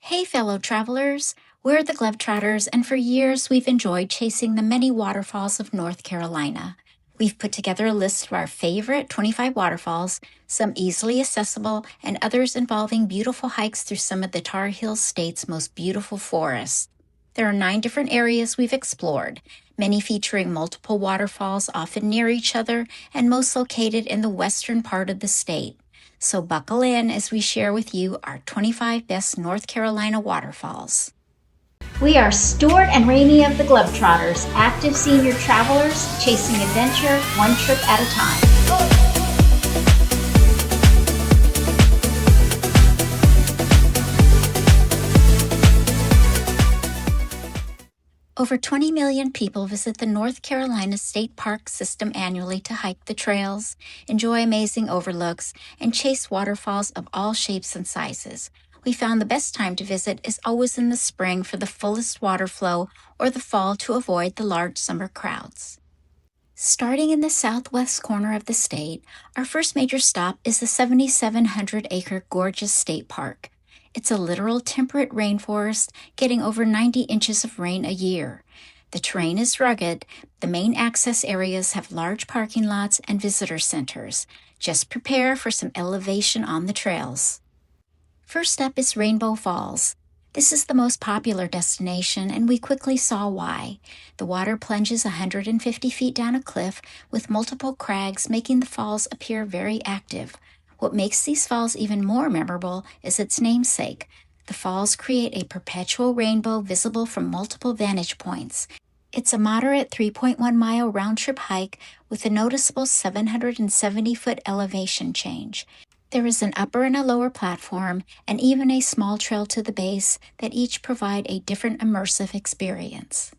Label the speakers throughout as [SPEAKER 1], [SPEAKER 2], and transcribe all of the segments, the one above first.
[SPEAKER 1] Hey, fellow travelers! We're the GloveTrotters, and for years we've enjoyed chasing the many waterfalls of North Carolina. We've put together a list of our favorite 25 waterfalls, some easily accessible, and others involving beautiful hikes through some of the Tar Heel State's most beautiful forests. There are 9 different areas we've explored, many featuring multiple waterfalls often near each other, and most located in the western part of the state. So buckle in as we share with you our 25 best North Carolina waterfalls.
[SPEAKER 2] We are Stuart and Rainey of the GloveTrotters, active senior travelers chasing adventure one trip at a time.
[SPEAKER 1] Over 20 million people visit the North Carolina State Park system annually to hike the trails, enjoy amazing overlooks, and chase waterfalls of all shapes and sizes. We found the best time to visit is always in the spring for the fullest water flow, or the fall to avoid the large summer crowds. Starting in the southwest corner of the state, our first major stop is the 7,700-acre Gorges State Park. It's a literal temperate rainforest, getting over 90 inches of rain a year. The terrain is rugged. The main access areas have large parking lots and visitor centers. Just prepare for some elevation on the trails. First up is Rainbow Falls. This is the most popular destination, and we quickly saw why. The water plunges 150 feet down a cliff with multiple crags, making the falls appear very active. What makes these falls even more memorable is its namesake. The falls create a perpetual rainbow visible from multiple vantage points. It's a moderate 3.1-mile round-trip hike with a noticeable 770-foot elevation change. There is an upper and a lower platform, and even a small trail to the base that each provide a different immersive experience.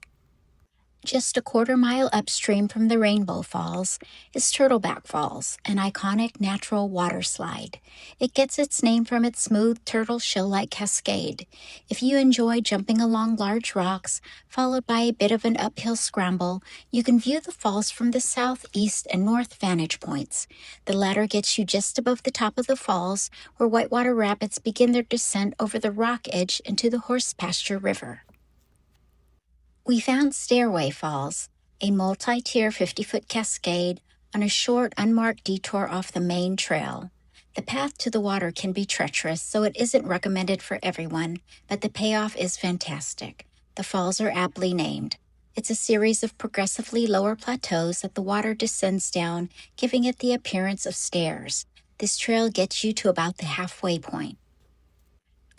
[SPEAKER 1] Just a quarter-mile upstream from the Rainbow Falls is Turtleback Falls, an iconic natural water slide. It gets its name from its smooth turtle shell-like cascade. If you enjoy jumping along large rocks, followed by a bit of an uphill scramble, you can view the falls from the south, east, and north vantage points. The latter gets you just above the top of the falls, where whitewater rapids begin their descent over the rock edge into the Horse Pasture River. We found Stairway Falls, a multi-tier 50-foot cascade on a short, unmarked detour off the main trail. The path to the water can be treacherous, so it isn't recommended for everyone, but the payoff is fantastic. The falls are aptly named. It's a series of progressively lower plateaus that the water descends down, giving it the appearance of stairs. This trail gets you to about the halfway point.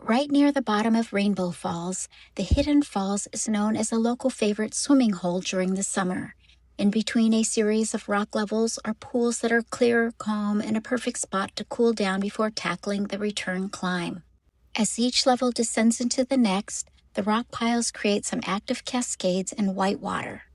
[SPEAKER 1] Right near the bottom of Rainbow Falls, the Hidden Falls is known as a local favorite swimming hole during the summer. In between a series of rock levels are pools that are clear, calm, and a perfect spot to cool down before tackling the return climb. As each level descends into the next, the rock piles create some active cascades and white water.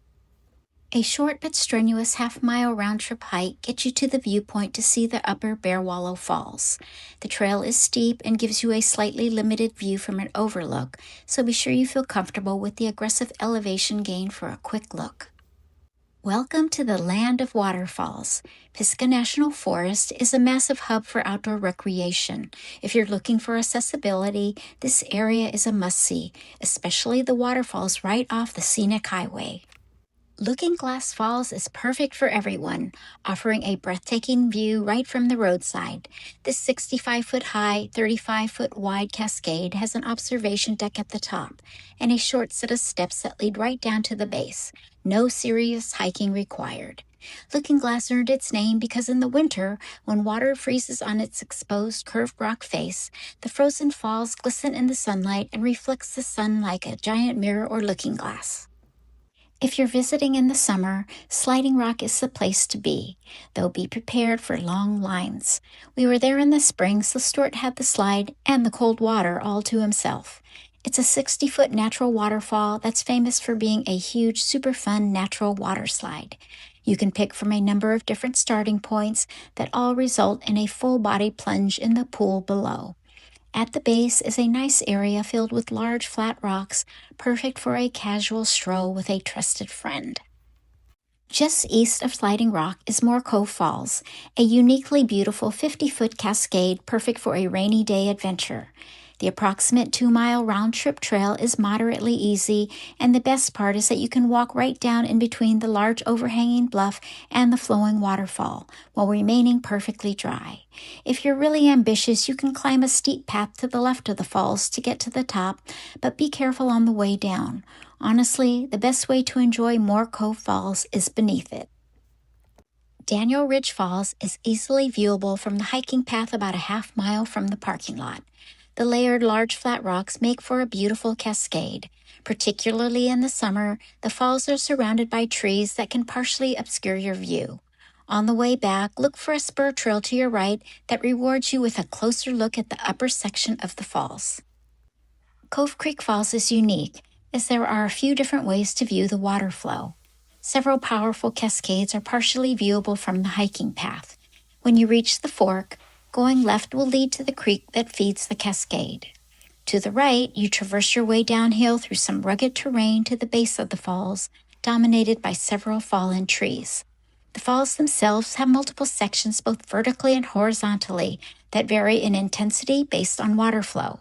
[SPEAKER 1] A short but strenuous half-mile round-trip hike gets you to the viewpoint to see the upper Bearwallow Falls. The trail is steep and gives you a slightly limited view from an overlook, so be sure you feel comfortable with the aggressive elevation gain for a quick look. Welcome to the land of waterfalls. PISGAH National Forest is a massive hub for outdoor recreation. If you're looking for accessibility, this area is a must-see, especially the waterfalls right off the scenic highway. Looking Glass Falls is perfect for everyone, offering a breathtaking view right from the roadside. This 65-foot-high, 35-foot-wide cascade has an observation deck at the top and a short set of steps that lead right down to the base. No serious hiking required. Looking Glass earned its name because in the winter, when water freezes on its exposed curved rock face, the frozen falls glisten in the sunlight and reflects the sun like a giant mirror or looking glass. If you're visiting in the summer, Sliding Rock is the place to be, though be prepared for long lines. We were there in the spring, so Stuart had the slide and the cold water all to himself. It's a 60-foot natural waterfall that's famous for being a huge, super fun natural water slide. You can pick from a number of different starting points that all result in a full-body plunge in the pool below. At the base is a nice area filled with large flat rocks, perfect for a casual stroll with a trusted friend. Just east of Sliding Rock is Cove Falls, a uniquely beautiful 50-foot cascade perfect for a rainy day adventure. The approximate 2-mile round-trip trail is moderately easy, and the best part is that you can walk right down in between the large overhanging bluff and the flowing waterfall, while remaining perfectly dry. If you're really ambitious, you can climb a steep path to the left of the falls to get to the top, but be careful on the way down. Honestly, the best way to enjoy more Cove Falls is beneath it. Daniel Ridge Falls is easily viewable from the hiking path about a half-mile from the parking lot. The layered large flat rocks make for a beautiful cascade. Particularly in the summer, the falls are surrounded by trees that can partially obscure your view. On the way back, look for a spur trail to your right that rewards you with a closer look at the upper section of the falls. Cove Creek Falls is unique, as there are a few different ways to view the water flow. Several powerful cascades are partially viewable from the hiking path. When you reach the fork, going left will lead to the creek that feeds the cascade. To the right, you traverse your way downhill through some rugged terrain to the base of the falls, dominated by several fallen trees. The falls themselves have multiple sections both vertically and horizontally that vary in intensity based on water flow.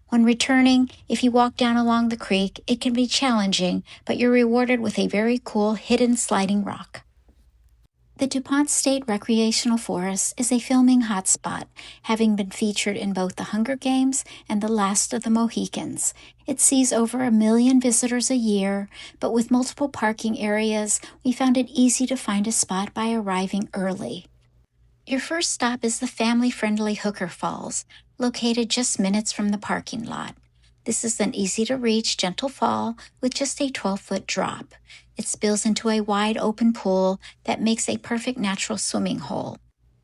[SPEAKER 1] When returning, if you walk down along the creek, it can be challenging, but you're rewarded with a very cool hidden sliding rock. The DuPont State Recreational Forest is a filming hotspot, having been featured in both The Hunger Games and The Last of the Mohicans. It sees over 1 million visitors a year, but with multiple parking areas, we found it easy to find a spot by arriving early. Your first stop is the family-friendly Hickory Falls, located just minutes from the parking lot. This is an easy-to-reach, gentle fall with just a 12-foot drop. It spills into a wide open pool that makes a perfect natural swimming hole.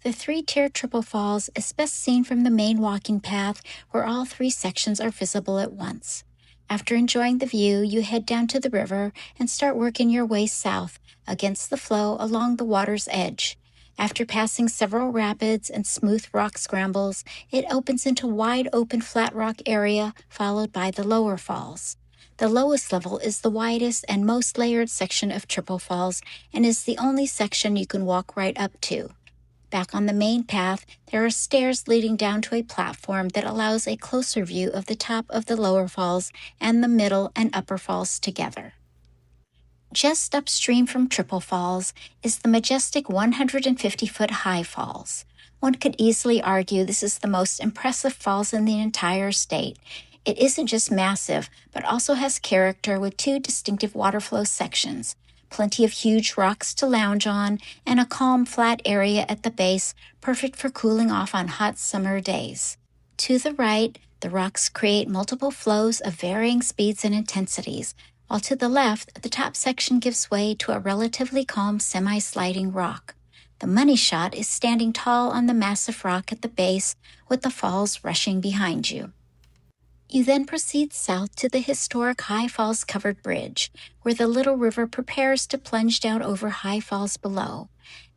[SPEAKER 1] The 3-tiered Triple Falls is best seen from the main walking path where all 3 sections are visible at once. After enjoying the view, you head down to the river and start working your way south against the flow along the water's edge. After passing several rapids and smooth rock scrambles, it opens into wide open flat rock area followed by the lower falls. The lowest level is the widest and most layered section of Triple Falls and is the only section you can walk right up to. Back on the main path, there are stairs leading down to a platform that allows a closer view of the top of the lower falls and the middle and upper falls together. Just upstream from Triple Falls is the majestic 150-foot high falls. One could easily argue this is the most impressive falls in the entire state. It isn't just massive, but also has character with 2 distinctive waterflow sections, plenty of huge rocks to lounge on, and a calm, flat area at the base, perfect for cooling off on hot summer days. To the right, the rocks create multiple flows of varying speeds and intensities, while to the left, the top section gives way to a relatively calm semi-sliding rock. The money shot is standing tall on the massive rock at the base, with the falls rushing behind you. You then proceed south to the historic High Falls covered bridge, where the Little River prepares to plunge down over High Falls below.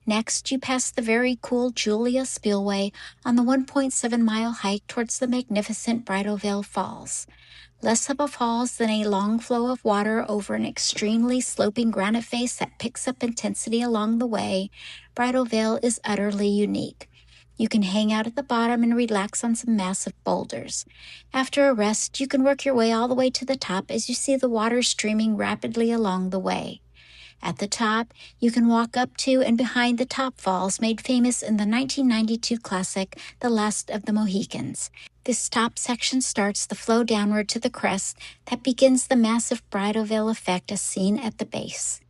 [SPEAKER 1] Next, you pass the very cool Julia Spillway on the 1.7-mile hike towards the magnificent Bridal Falls. Less of a falls than a long flow of water over an extremely sloping granite face that picks up intensity along the way, Bridal is utterly unique. You can hang out at the bottom and relax on some massive boulders. After a rest, you can work your way all the way to the top as you see the water streaming rapidly along the way. At the top, you can walk up to and behind the top falls made famous in the 1992 classic, The Last of the Mohicans. This top section starts the flow downward to the crest that begins the massive Bridal effect as seen at the base.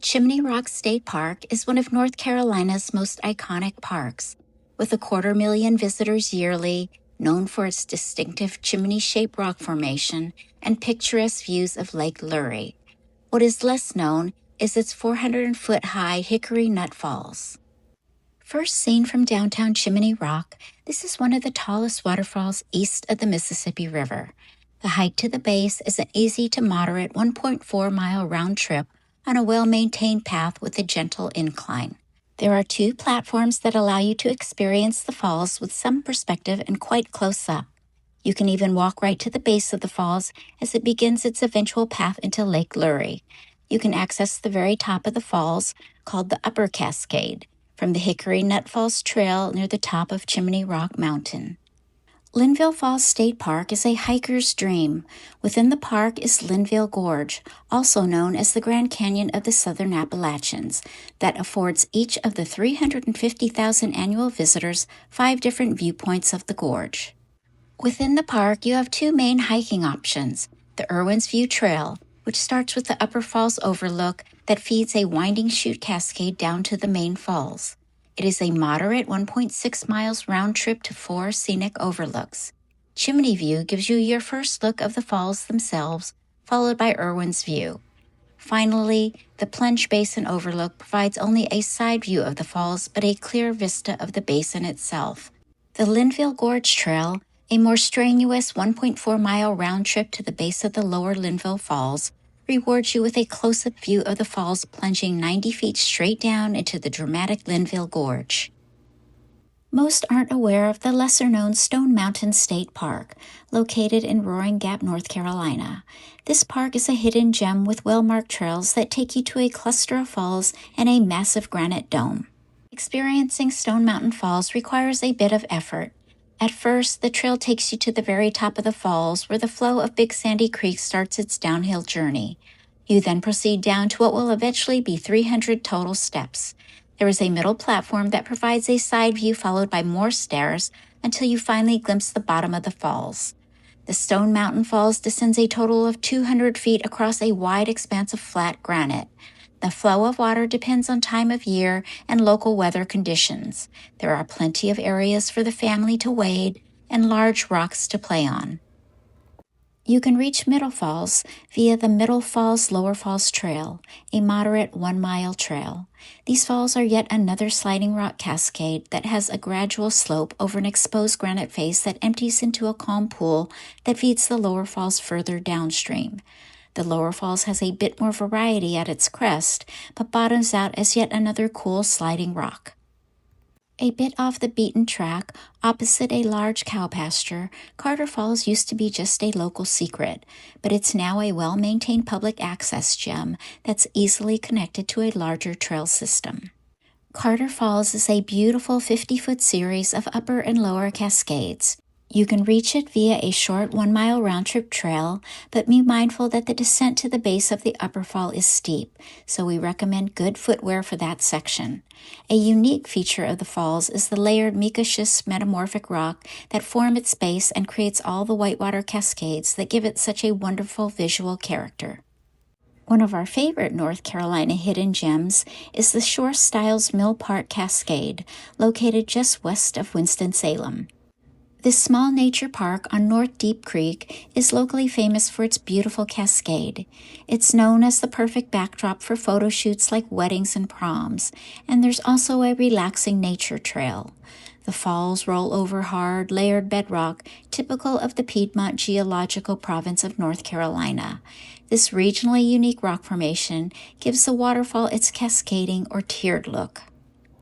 [SPEAKER 1] Chimney Rock State Park is one of North Carolina's most iconic parks. With 250,000 visitors yearly, known for its distinctive chimney-shaped rock formation and picturesque views of Lake Lurie. What is less known is its 400-foot-high Hickory Nut Falls. First seen from downtown Chimney Rock, this is one of the tallest waterfalls east of the Mississippi River. The hike to the base is an easy to moderate 1.4-mile round trip on a well-maintained path with a gentle incline. There are 2 platforms that allow you to experience the falls with some perspective and quite close up. You can even walk right to the base of the falls as it begins its eventual path into Lake Lurie. You can access the very top of the falls, called the Upper Cascade, from the Hickory Nut Falls Trail near the top of Chimney Rock Mountain. Linville Falls State Park is a hiker's dream. Within the park is Linville Gorge, also known as the Grand Canyon of the Southern Appalachians, that affords each of the 350,000 annual visitors 5 different viewpoints of the gorge. Within the park, you have 2 main hiking options: the Irwin's View Trail, which starts with the Upper Falls overlook that feeds a winding chute cascade down to the main falls. It is a moderate 1.6 miles round trip to 4 scenic overlooks. Chimney View gives you your first look of the falls themselves, followed by Irwin's View. Finally, the Plunge Basin overlook provides only a side view of the falls, but a clear vista of the basin itself. The Linville Gorge Trail, a more strenuous 1.4-mile round trip to the base of the lower Linville Falls, rewards you with a close-up view of the falls plunging 90 feet straight down into the dramatic Linville Gorge. Most aren't aware of the lesser-known Stone Mountain State Park, located in Roaring Gap, North Carolina. This park is a hidden gem with well-marked trails that take you to a cluster of falls and a massive granite dome. Experiencing Stone Mountain Falls requires a bit of effort. At first, the trail takes you to the very top of the falls, where the flow of Big Sandy Creek starts its downhill journey. You then proceed down to what will eventually be 300 total steps. There is a middle platform that provides a side view followed by more stairs until you finally glimpse the bottom of the falls. The Stone Mountain Falls descends a total of 200 feet across a wide expanse of flat granite. The flow of water depends on time of year and local weather conditions. There are plenty of areas for the family to wade and large rocks to play on. You can reach Middle Falls via the Middle Falls-Lower Falls Trail, a moderate 1-mile trail. These falls are yet another sliding rock cascade that has a gradual slope over an exposed granite face that empties into a calm pool that feeds the Lower Falls further downstream. The Lower Falls has a bit more variety at its crest, but bottoms out as yet another cool sliding rock. A bit off the beaten track, opposite a large cow pasture, Carter Falls used to be just a local secret, but it's now a well-maintained public access gem that's easily connected to a larger trail system. Carter Falls is a beautiful 50-foot series of upper and lower cascades. You can reach it via a short 1-mile round-trip trail, but be mindful that the descent to the base of the upper fall is steep, so we recommend good footwear for that section. A unique feature of the falls is the layered mica-schist metamorphic rock that form its base and creates all the whitewater cascades that give it such a wonderful visual character. One of our favorite North Carolina hidden gems is the Shore-Styers Mill Park Cascade, located just west of Winston-Salem. This small nature park on North Deep Creek is locally famous for its beautiful cascade. It's known as the perfect backdrop for photo shoots like weddings and proms, and there's also a relaxing nature trail. The falls roll over hard, layered bedrock, typical of the Piedmont geological province of North Carolina. This regionally unique rock formation gives the waterfall its cascading or tiered look.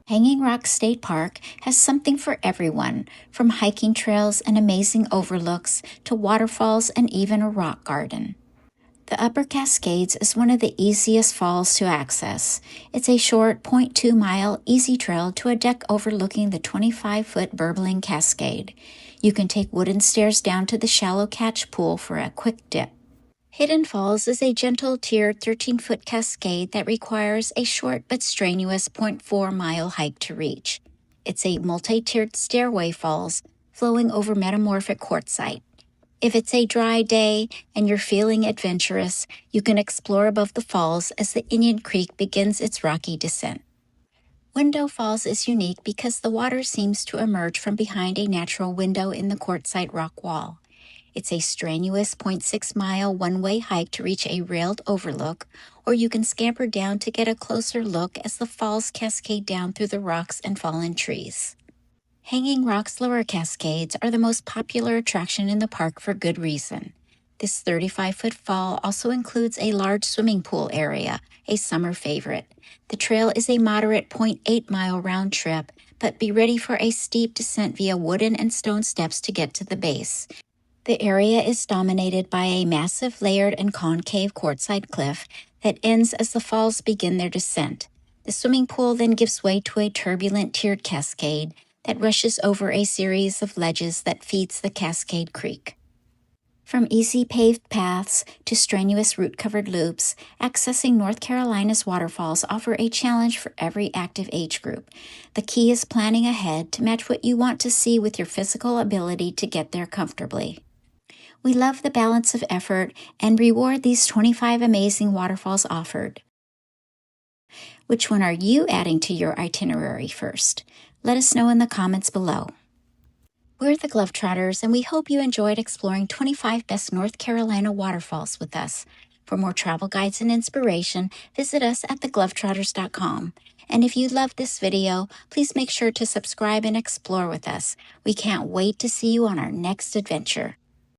[SPEAKER 1] Hanging Rock State Park has something for everyone, from hiking trails and amazing overlooks to waterfalls and even a rock garden. The Upper Cascades is one of the easiest falls to access. It's a short 0.2-mile easy trail to a deck overlooking the 25-foot burbling cascade. You can take wooden stairs down to the shallow catch pool for a quick dip. Hidden Falls is a gentle tiered 13-foot cascade that requires a short but strenuous 0.4-mile hike to reach. It's a multi-tiered Stairway Falls flowing over metamorphic quartzite. If it's a dry day and you're feeling adventurous, you can explore above the falls as the Indian Creek begins its rocky descent. Window Falls is unique because the water seems to emerge from behind a natural window in the quartzite rock wall. It's a strenuous 0.6-mile one-way hike to reach a railed overlook, or you can scamper down to get a closer look as the falls cascade down through the rocks and fallen trees. Hanging Rock's lower cascades are the most popular attraction in the park for good reason. This 35-foot fall also includes a large swimming pool area, a summer favorite. The trail is a moderate 0.8-mile round trip, but be ready for a steep descent via wooden and stone steps to get to the base. The area is dominated by a massive layered and concave quartzite cliff that ends as the falls begin their descent. The swimming pool then gives way to a turbulent tiered cascade that rushes over a series of ledges that feeds the Cascade Creek. From easy paved paths to strenuous root-covered loops, accessing North Carolina's waterfalls offer a challenge for every active age group. The key is planning ahead to match what you want to see with your physical ability to get there comfortably. We love the balance of effort and reward these 25 amazing waterfalls offered. Which one are you adding to your itinerary first? Let us know in the comments below. We're the GloveTrotters, and we hope you enjoyed exploring 25 best North Carolina waterfalls with us. For more travel guides and inspiration, visit us at theglovetrotters.com. And if you loved this video, please make sure to subscribe and explore with us. We can't wait to see you on our next adventure.